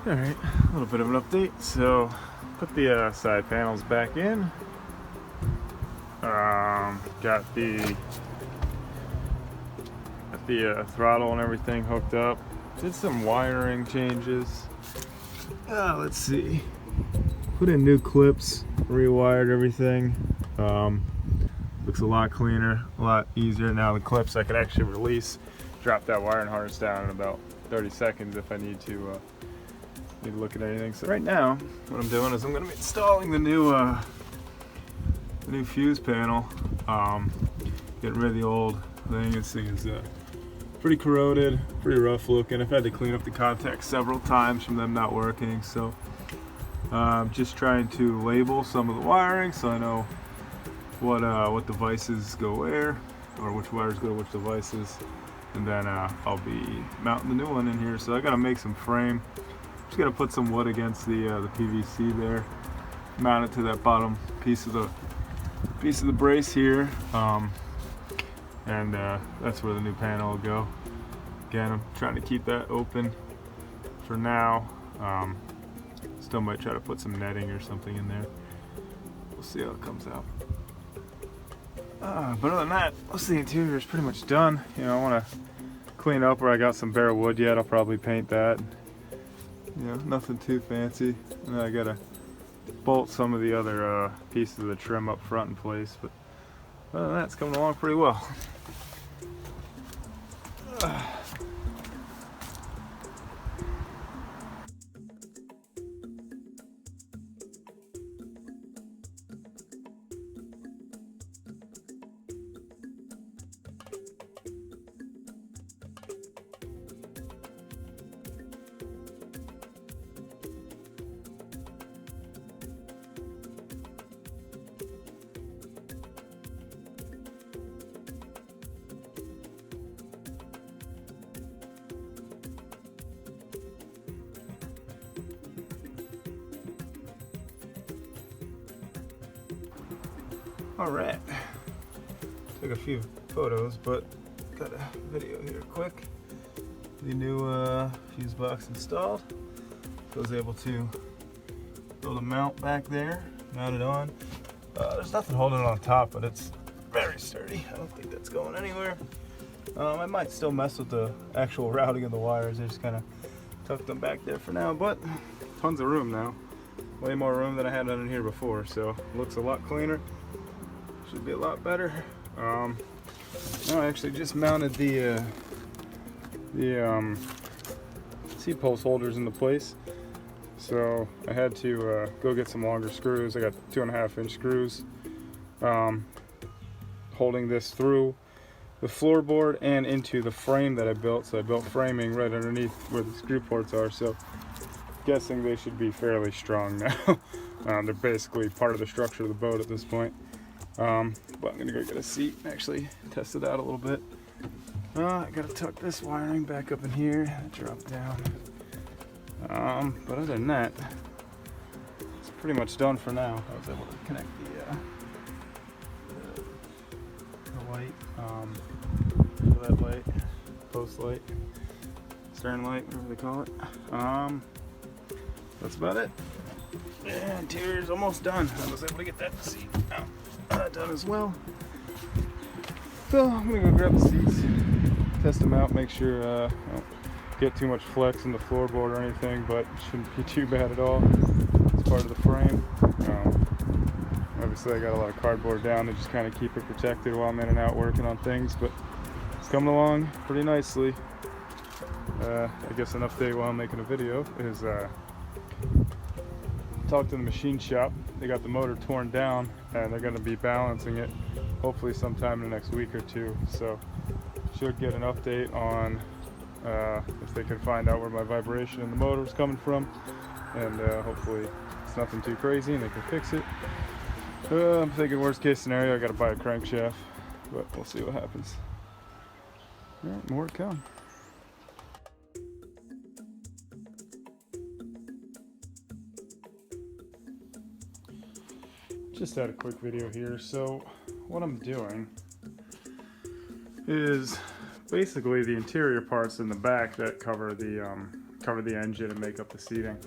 Alright, a little bit of an update. So, put the side panels back in. Got the throttle and everything hooked up. Did some wiring changes. Let's see. Put in new clips, rewired everything. Looks a lot cleaner, a lot easier. Now the clips I could actually release, drop that wiring harness down in about 30 seconds if I need to look at anything. So right now, what I'm doing is I'm going to be installing the new fuse panel. Getting rid of the old thing. This thing is pretty corroded, pretty rough looking. I've had to clean up the contacts several times from them not working. So just trying to label some of the wiring so I know what devices go where, or which wires go to which devices, and then I'll be mounting the new one in here. So I gotta make some frame. Just gotta put some wood against the PVC there, mount it to that bottom piece of the brace here, and that's where the new panel will go. Again, I'm trying to keep that open for now. Still might try to put some netting or something in there. We'll see how it comes out. But other than that, most of the interior is pretty much done. You know, I want to clean up where I got some bare wood yet. I'll probably paint that. You know, nothing too fancy. And then I gotta bolt some of the other pieces of the trim up front in place. But other than that, it's coming along pretty well. Alright, took a few photos, but got a video here quick. The new fuse box installed. So I was able to build a mount back there, mount it on. There's nothing holding it on top, but it's very sturdy. I don't think that's going anywhere. I might still mess with the actual routing of the wires. I just kind of tucked them back there for now, but tons of room now. Way more room than I had under here before, so looks a lot cleaner. Should be a lot better. Now I actually just mounted the seat post holders into place. So I had to go get some longer screws. I got 2.5-inch screws holding this through the floorboard and into the frame that I built. So I built framing right underneath where the screw ports are. So guessing they should be fairly strong now. They're basically part of the structure of the boat at this point. But I'm gonna go get a seat and actually test it out a little bit. I gotta tuck this wiring back up in here, drop down. But other than that, it's pretty much done for now. I was able to connect the light, that light, post light, stern light, whatever they call it. That's about it. Yeah, interior's almost done. I was able to get that seat out. Done as well. So I'm gonna go grab the seats, test them out, make sure I don't get too much flex in the floorboard or anything, but it shouldn't be too bad at all. It's part of the frame. Obviously I got a lot of cardboard down to just kind of keep it protected while I'm in and out working on things, but it's coming along pretty nicely. I guess an update while I'm making a video is talked to the machine shop. They got the motor torn down and they're going to be balancing it hopefully sometime in the next week or two. So should get an update on if they can find out where my vibration in the motor is coming from, and hopefully it's nothing too crazy and they can fix it. I'm thinking worst case scenario I got to buy a crankshaft, but we'll see what happens. Alright, more to come. Just had a quick video here. So what I'm doing is basically the interior parts in the back that cover the cover the engine and make up the seating.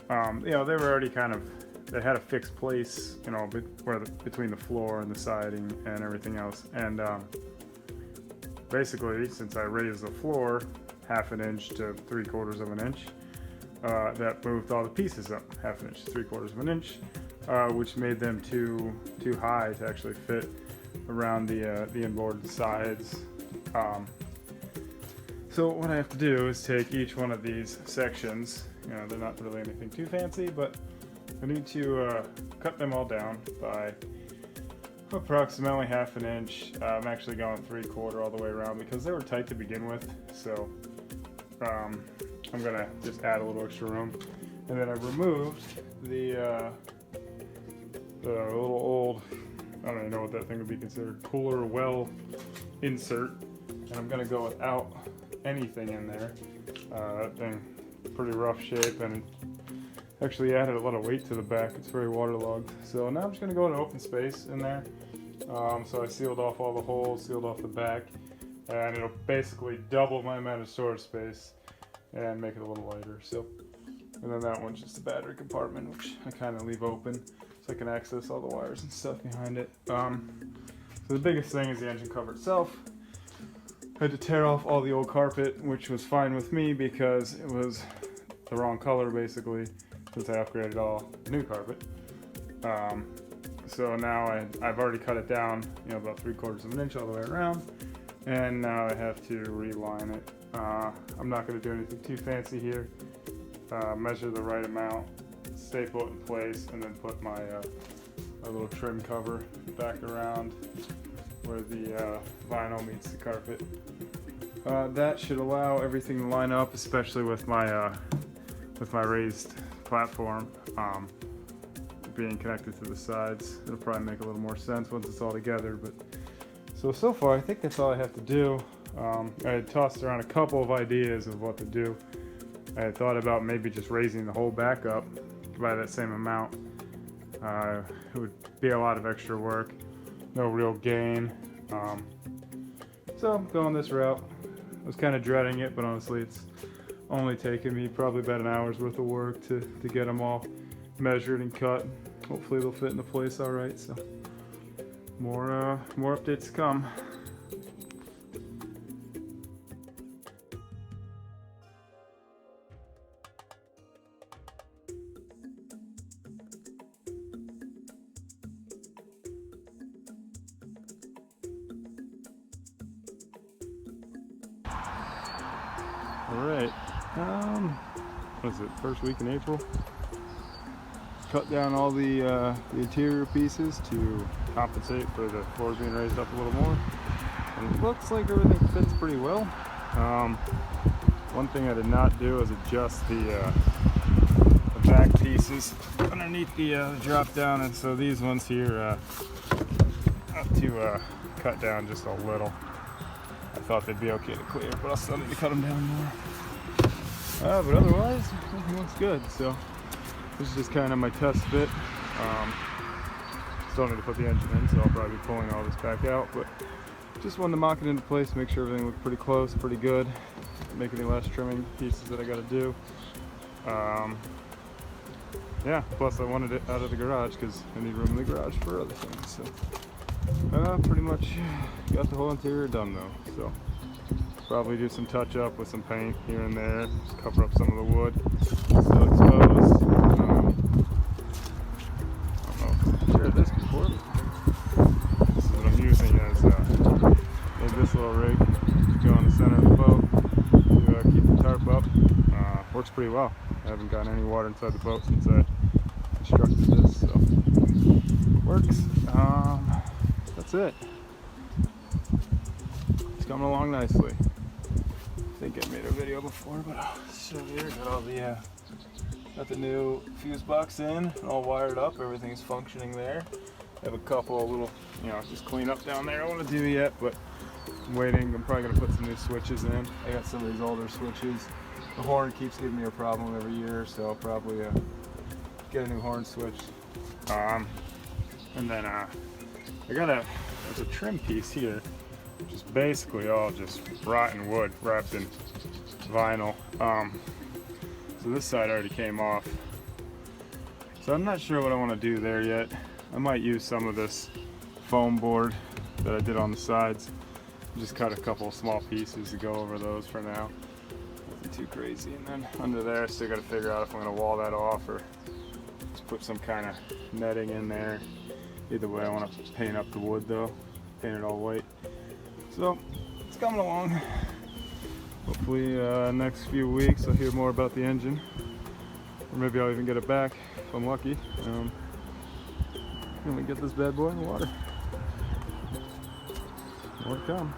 You know, they were already kind of, they had a fixed place, you know, between the floor and the siding and everything else. And basically, since I raised the floor 1/2 inch to 3/4 of an inch, that moved all the pieces up 1/2 inch to 3/4 of an inch, which made them too high to actually fit around the inboard sides. So what I have to do is take each one of these sections. You know, they're not really anything too fancy, but I need to cut them all down by approximately 1/2 inch. I'm actually going 3/4 all the way around because they were tight to begin with. So I'm gonna just add a little extra room. And then I removed the little old, I don't even know what that thing would be considered, cooler well insert. And I'm gonna go without anything in there. That thing, pretty rough shape, and it actually added a lot of weight to the back. It's very waterlogged. So now I'm just gonna go in open space in there. So I sealed off all the holes, sealed off the back, and it'll basically double my amount of storage space and make it a little lighter. So, and then that one's just the battery compartment, which I kind of leave open so I can access all the wires and stuff behind it. So the biggest thing is the engine cover itself. I had to tear off all the old carpet, which was fine with me because it was the wrong color basically, since I upgraded all the new carpet. So now I've already cut it down, you know, about 3/4 of an inch all the way around, and now I have to reline it. I'm not going to do anything too fancy here. Measure the right amount, staple it in place, and then put my little trim cover back around where the vinyl meets the carpet. That should allow everything to line up, especially with my raised platform being connected to the sides. It'll probably make a little more sense once it's all together. But so far, I think that's all I have to do. I had tossed around a couple of ideas of what to do. I had thought about maybe just raising the whole back up by that same amount. It would be a lot of extra work, no real gain. So I'm going this route. I was kind of dreading it, but honestly it's only taken me probably about an hour's worth of work to get them all measured and cut. Hopefully they'll fit into place all right. So more updates to come. Alright, what is it, first week in April? Cut down all the interior pieces to compensate for the floors being raised up a little more. And it looks like everything fits pretty well. One thing I did not do is adjust the back pieces underneath the drop down, and so these ones here have to cut down just a little. I thought they'd be okay to clear, but I'll still need to cut them down more. But otherwise, everything looks good. So this is just kind of my test fit. Still need to put the engine in, so I'll probably be pulling all this back out. But just wanted to mock it into place, make sure everything looked pretty close, pretty good. Make any last trimming pieces that I got to do. Yeah, plus I wanted it out of the garage because I need room in the garage for other things. So pretty much got the whole interior done though. So probably do some touch up with some paint here and there, just cover up some of the wood still exposed. I don't know if I've shared this before, but this is what I'm using as this little rig to go in the center of the boat to keep the tarp up. Works pretty well. I haven't gotten any water inside the boat since I constructed this, so works. That's it. It's coming along nicely. I think I made a video before, but I'll show you here. Got all the got the new fuse box in, all wired up. Everything's functioning there. I have a couple of little, just clean up down there I want to do yet, but I'm waiting. I'm probably gonna put some new switches in. I got some of these older switches. The horn keeps giving me a problem every year, so I'll probably get a new horn switch. And then there's a trim piece here, which is basically all just rotten wood wrapped in vinyl. So this side already came off. So I'm not sure what I want to do there yet. I might use some of this foam board that I did on the sides. Just cut a couple of small pieces to go over those for now. Nothing too crazy. And then under there, I still got to figure out if I'm going to wall that off or just put some kind of netting in there. Either way, I want to paint up the wood though. Paint it all white. So it's coming along. Hopefully next few weeks I'll hear more about the engine. Or maybe I'll even get it back if I'm lucky. And we get this bad boy in the water. More to come.